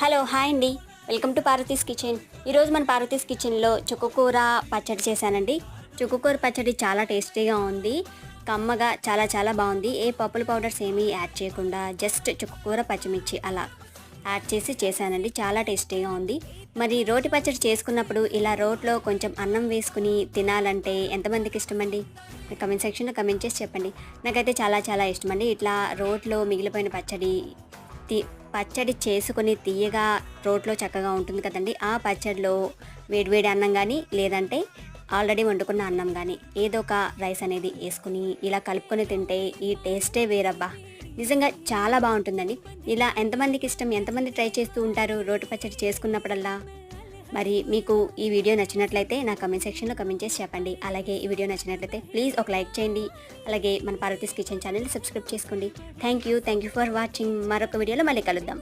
Hello hi అండి. Welcome to Parvati's kitchen. ఈరోజు మన పార్వతీస్ కిచెన్లో చుక్కకూర పచ్చడి చేశానండి. చుక్కకూర పచ్చడి చాలా టేస్టీగా ఉంది, కమ్మగా చాలా చాలా బాగుంది. ఏ పప్పుల పౌడర్స్ ఏమీ యాడ్ చేయకుండా జస్ట్ చుక్కకూర పచ్చిమిర్చి అలా యాడ్ చేసి చేశానండి. చాలా టేస్టీగా ఉంది. మరి రోటి పచ్చడి చేసుకున్నప్పుడు ఇలా రోట్లో కొంచెం అన్నం వేసుకుని తినాలంటే ఎంతమందికి ఇష్టమండి? కమెంట్ సెక్షన్లో కమెంట్ చేసి చెప్పండి. నాకైతే చాలా చాలా ఇష్టమండి. ఇట్లా రోట్లో మిగిలిపోయిన పచ్చడి చేసుకొని తీయగా రోట్లో చక్కగా ఉంటుంది కదండి. ఆ పచ్చడిలో వేడివేడి అన్నం కానీ లేదంటే ఆల్రెడీ వండుకున్న అన్నం కానీ ఏదో ఒక రైస్ అనేది వేసుకుని ఇలా కలుపుకొని తింటే ఈ టేస్టే వేరబ్బా, నిజంగా చాలా బాగుంటుందండి. ఇలా ఎంతమందికి ఇష్టం, ఎంతమంది ట్రై చేస్తూ ఉంటారు రోటి పచ్చడి చేసుకున్నప్పుడల్లా? మరి మీకు ఈ వీడియో నచ్చినట్లయితే నా కమెంట్ సెక్షన్లో కమెంట్ చేసి చెప్పండి. అలాగే ఈ వీడియో నచ్చినట్లయితే ప్లీజ్ ఒక లైక్ చేయండి. అలాగే మన పార్వతీస్ కిచెన్ ఛానల్ని సబ్స్క్రైబ్ చేసుకోండి. Thank you for watching. మరొక వీడియోలో మళ్ళీ కలుద్దాం.